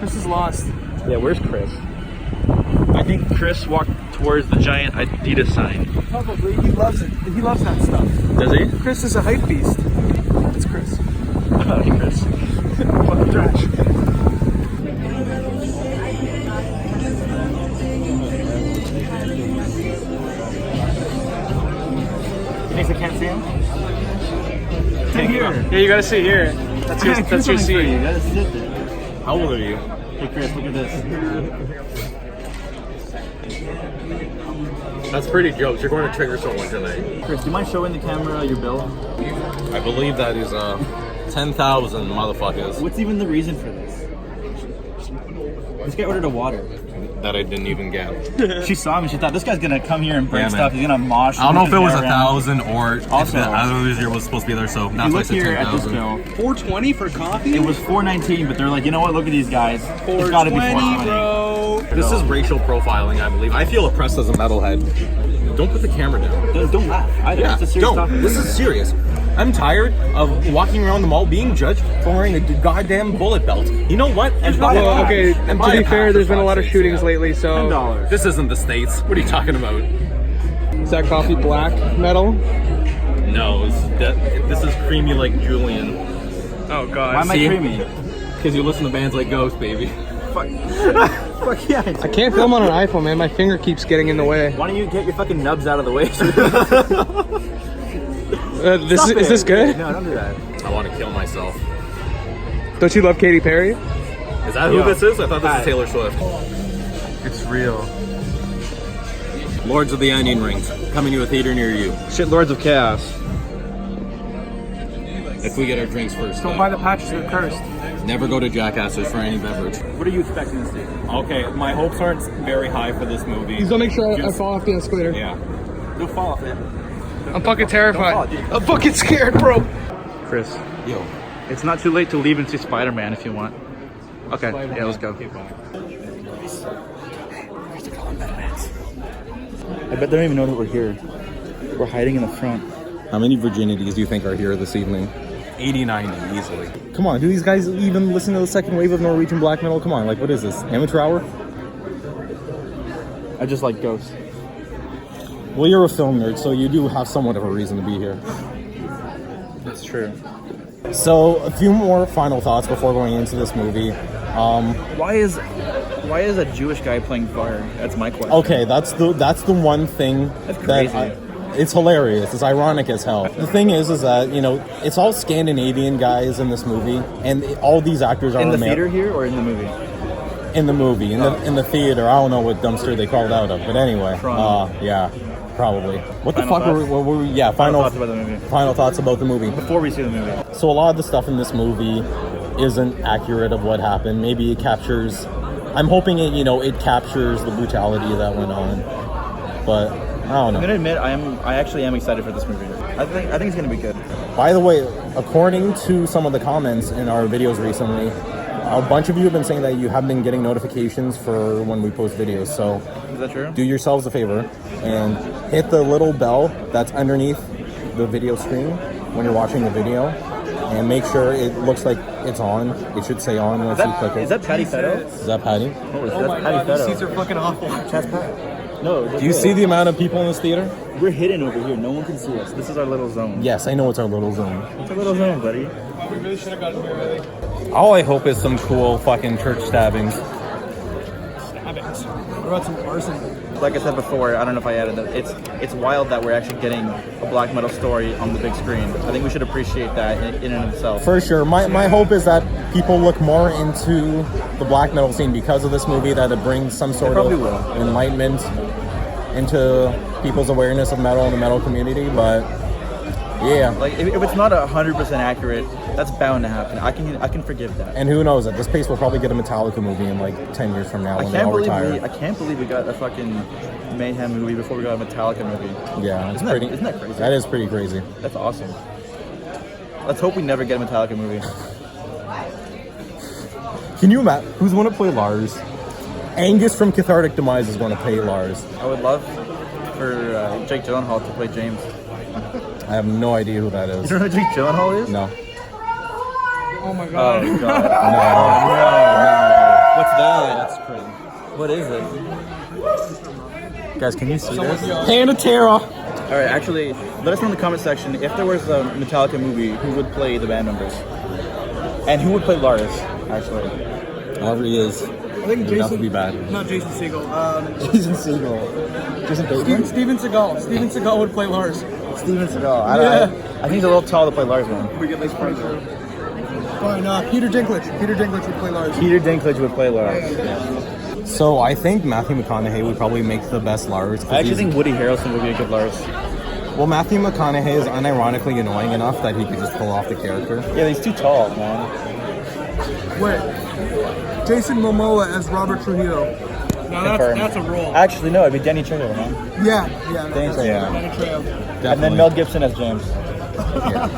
Chris is lost. Yeah, where's Chris? I think Chris walked towards the giant Adidas sign. Probably. He loves it. He loves that stuff. Does he? Chris is a hype beast. It's Chris. Howdy, Chris. Fucking trash. You think I can't see him? Here. Yeah, you gotta see here. That's your seat. You gotta sit there. How old are you? Hey Chris, look at this. That's pretty jokes. You're going to trigger someone tonight. Chris, do you mind showing the camera your bill? I believe that is 10,000 motherfuckers. What's even the reason for this? This guy ordered a water. That I didn't even get. She saw him and she thought, this guy's gonna come here and break stuff. He's gonna mosh. I don't know if it was 1,000 or Also, if the other year was supposed to be there, so that's why I said 10,000. $4.20 for coffee? It was $4.19, but they're like, you know what? Look at these guys. It's gotta be $4.20, bro. This is racial profiling, I believe. I feel oppressed as a metalhead. Don't put the camera down. Don't laugh. Either. Yeah, It's a serious don't. topic. This is serious. I'm tired of walking around the mall being judged for wearing a goddamn bullet belt. You know what? And buy a Well, pack. okay, And to buy be a fair, pack, there's for been a lot of fuck's shootings sake. lately, so... $10. This isn't the States. What are you talking about? Is that coffee black metal? No, this is creamy like Julian. Oh, God. Why am I See? creamy? Because you listen to bands like Ghost, baby. Fuck. Fuck yeah. I can't film on an iPhone, man. My finger keeps getting in the way. Why don't you get your fucking nubs out of the way? Is this good? No, don't do that. I want to kill myself. Don't you love Katy Perry? Is that who this is? I thought this was Taylor Swift. It's real. Lords of the Onion Rings, coming to a theater near you. Shitlords of Chaos. If we get our drinks first. Don't buy the patches, they're cursed. Never go to Jackass's for any beverage. What are you expecting this to? Okay, my hopes aren't very high for this movie. Please don't make sure I fall off the escalator. Yeah. Don't fall off, man. I'm fucking terrified. Don't fall, dude. I'm fucking scared, bro. Chris, Yo. it's not too late to leave and see Spider-Man if you want. Okay, yeah, let's go. I bet they don't even know that we're here. We're hiding in the front. How many virginities do you think are here this evening? 80, 90, easily. Come on, do these guys even listen to the second wave of Norwegian black metal? Come on, like, what is this? Amateur hour? I just like ghosts. Well, you're a film nerd, so you do have somewhat of a reason to be here. That's true. So, a few more final thoughts before going into this movie. Why is a Jewish guy playing fire? That's my question. Okay, that's the one thing That's crazy. it's hilarious. It's ironic as hell. The thing is that, you know, it's all Scandinavian guys in this movie, and all these actors are In the theater here or in the movie? in the movie, in the theater. I don't know what dumpster they crawled out of, but anyway, yeah, probably. What the Final fuck were we? Yeah, final thoughts about the movie. Final thoughts about the movie. Before we see the movie. So a lot of the stuff in this movie isn't accurate of what happened. Maybe it captures. I'm hoping it captures the brutality that went on, but I don't know. I'm gonna admit I actually am excited for this movie. I think it's gonna be good. By the way, according to some of the comments in our videos recently, a bunch of you have been saying that you have been getting notifications for when we post videos. So Is that true? do yourselves a favor and hit the little bell that's underneath the video screen when you're watching the video, and make sure it looks like it's on. It should say on once you click it. Is that Patty Fetto? Is that Patty? Oh my God, these seats are fucking awful. That's Patty. No. Do you see the amount of people in this theater? We're hidden over here. No one can see us. This is our little zone. Yes, I know it's our little zone. It's a little zone, buddy. We really should have gotten here early. All I hope is some cool fucking church stabbings. Stabbings. What about some arson? Like I said before, I don't know if I added that. It's wild that we're actually getting a black metal story on the big screen. I think we should appreciate that in and of itself. For sure. My hope is that people look more into the black metal scene because of this movie, that it brings some sort of enlightenment into people's awareness of metal and the metal community. But yeah. Like if it's not 100% accurate, that's bound to happen. I can forgive that. And who knows, at this pace we'll probably get a Metallica movie in like 10 years from now when they all retire. I can't believe we got a fucking Mayhem movie before we got a Metallica movie. Yeah, Isn't that crazy? That is pretty crazy. That's awesome. Let's hope we never get a Metallica movie. Can you imagine who's going to play Lars? Angus from Cathartic Demise is going to play Lars. I would love for Jake Gyllenhaal to play James. I have no idea who that is. You don't know who Jake Gyllenhaal is? No. Oh my God. Oh God. What is it? Guys, can you see this? Panda Terra. All right, actually, let us know in the comment section if there was a Metallica movie, who would play the band members, and who would play Lars. Actually, However he is. I think Jason. Would be bad. Not Jason Segel. Jason Segel. Jason Bateman? Steven Seagal. Steven Seagal would play Lars. Steven Seagal. I think he's a little tall to play Lars, man. We get like Fine, Peter Dinklage. Peter Dinklage would play Lars. Peter Dinklage would play Lars. So I think Matthew McConaughey would probably make the best Lars. I actually think Woody Harrelson would be a good Lars. Well, Matthew McConaughey is unironically annoying enough that he could just pull off the character. Yeah, he's too tall, man. Wait. Jason Momoa as Robert Trujillo. No, that's a role. Actually, no, it'd be Danny Trejo, man. Yeah. Danny Trejo. Danny Trejo. And then Mel Gibson as James. Yeah.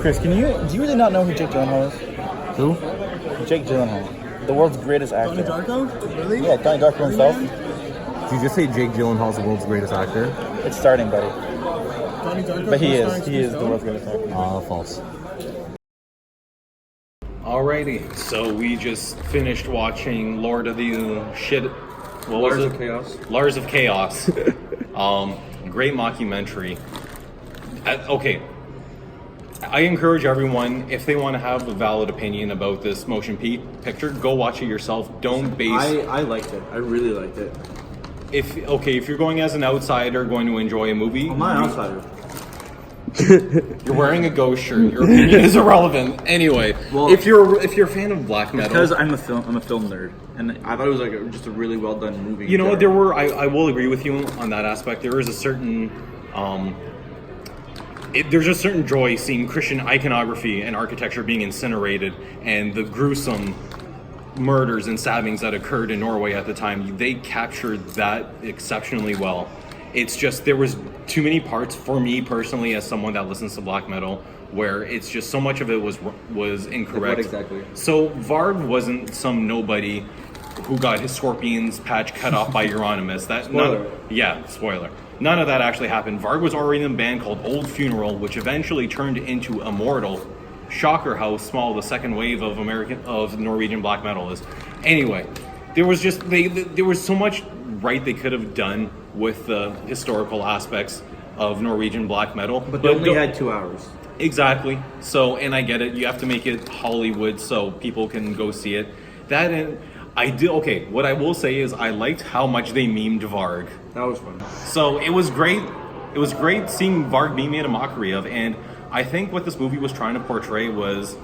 Chris, do you really not know who Jake Gyllenhaal is? Who? Jake Gyllenhaal, the world's greatest actor. Donnie Darko? Really? Yeah, Donnie Darko himself. Did you just say Jake Gyllenhaal's the world's greatest actor? It's starting, buddy. Donnie Darko? But he is the world's greatest actor. False. Alrighty, so we just finished watching Lord of the Shit. What was it? Chaos. Lords of Chaos. Great mockumentary. Okay, I encourage everyone, if they want to have a valid opinion about this motion picture, go watch it yourself. Don't base. I liked it. I really liked it. If you're going as an outsider, going to enjoy a movie. I'm not an outsider. You're wearing a ghost shirt. Your opinion is irrelevant. Anyway, Well, if you're a fan of black metal, Because I'm a film nerd, and I thought it was like just a really well done movie. you know, there were. I will agree with you on that aspect. There is a certain. There's a certain joy seeing Christian iconography and architecture being incinerated, and the gruesome murders and stabbings that occurred in Norway at the time. They captured that exceptionally well. It's just there was too many parts for me personally, as someone that listens to black metal, where it's just so much of it was incorrect. What exactly? So Varg wasn't some nobody who got his scorpion's patch cut off by Euronymous. Spoiler. Spoiler. None of that actually happened. Varg was already in a band called Old Funeral, which eventually turned into Immortal. Shocker how small the second wave of Norwegian black metal is. Anyway, there was so much right they could have done with the historical aspects of Norwegian black metal. But they only had 2 hours. Exactly. So, and I get it. You have to make it Hollywood so people can go see it. That and I do. Okay, what I will say is I liked how much they memed Varg. That was fun. So it was great. It was great seeing Varg being made a mockery of, and I think what this movie was trying to portray was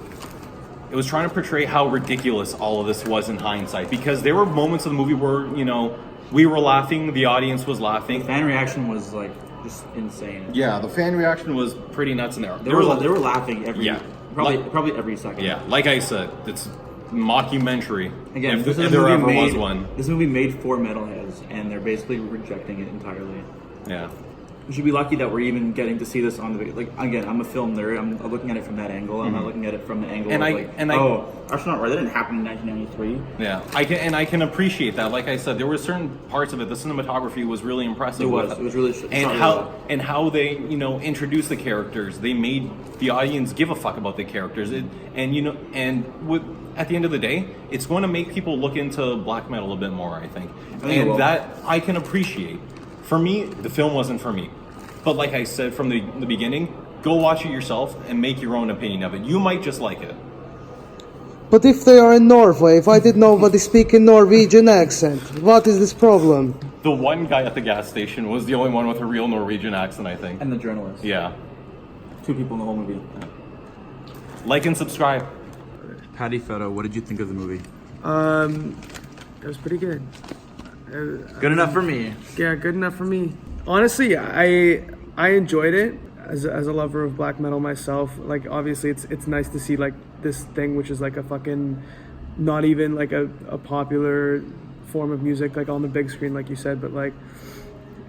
it was trying to portray how ridiculous all of this was in hindsight. Because there were moments of the movie where we were laughing, the audience was laughing. The fan reaction was like just insane. Yeah, the fan reaction was pretty nuts in there. They were laughing every probably every second. Yeah, like I said, it's mockumentary. Again, if there ever was one. This movie made for metalheads, and they're basically rejecting it entirely. Yeah. We should be lucky that we're even getting to see this on the video. Like, again, I'm a film nerd. I'm looking at it from that angle. I'm not looking at it from the angle that's not right. That didn't happen in 1993. Yeah, I can appreciate that. Like I said, there were certain parts of it. The cinematography was really impressive. It was really and how they introduced the characters. They made the audience give a fuck about the characters. At the end of the day, it's going to make people look into black metal a bit more. I think that I can appreciate. For me, the film wasn't for me. But like I said from the beginning, go watch it yourself and make your own opinion of it. You might just like it. But if they are in Norway, why did nobody speak in Norwegian accent? What is this problem? The one guy at the gas station was the only one with a real Norwegian accent, I think. And the journalist. Yeah. 2 people in the whole movie. Like and subscribe. Patty Fetto, what did you think of the movie? It was pretty good. Good enough for me. Yeah, good enough for me. Honestly, I enjoyed it as a lover of black metal myself. Like, obviously, it's nice to see like this thing, which is like a fucking not even like a popular form of music, like on the big screen, like you said. But like,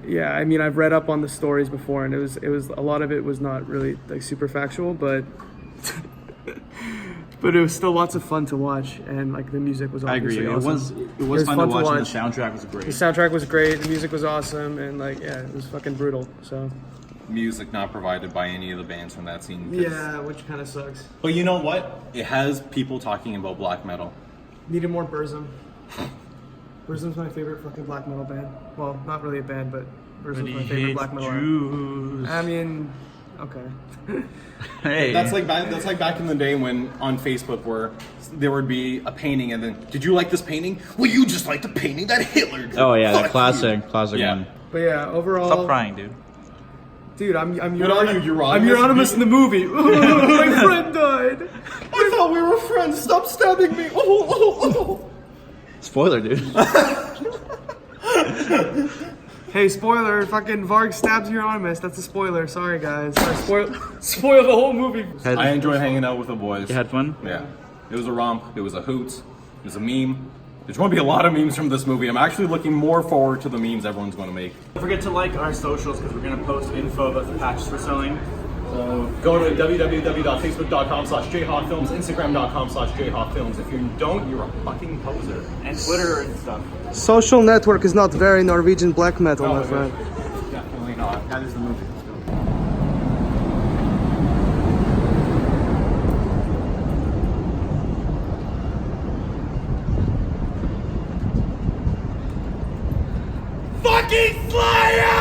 yeah, I mean, I've read up on the stories before, and it was a lot of it was not really like super factual, but. But it was still lots of fun to watch, and like the music was obviously awesome. It was fun to watch, and the soundtrack was great. The soundtrack was great, the music was awesome, and like, yeah, it was fucking brutal, so. Music not provided by any of the bands from that scene. Yeah, which kind of sucks. But you know what? It has people talking about black metal. Needed more Burzum. Burzum's my favorite fucking black metal band. Well, not really a band, but Burzum's my favorite black metal band. I mean, okay. Hey, That's like back in the day when on Facebook where there would be a painting and then, did you like this painting? Well, you just like the painting that Hitler drew. oh yeah, the Fuck classic Yeah. one. But yeah, overall, Stop crying, dude. dude, I'm What are you, Euronymous? I'm Euronymous in the movie. My friend died. I thought we were friends. Stop stabbing me. Spoiler, dude. Hey, spoiler! Fucking Varg stabs Euronymous. That's a spoiler. Sorry, guys. Sorry, spoil the whole movie. I enjoy hanging out with the boys. You had fun? Yeah. It was a romp. It was a hoot. It was a meme. There's going to be a lot of memes from this movie. I'm actually looking more forward to the memes everyone's going to make. Don't forget to like our socials because we're going to post info about the patches we're selling. So go to www.facebook.com/jhoffilms, instagram.com/jhoffilms. If you don't, you're a fucking poser. And Twitter and stuff. Social network is not very Norwegian black metal, my friend. Definitely not. That is the movie. Fucking Slayer!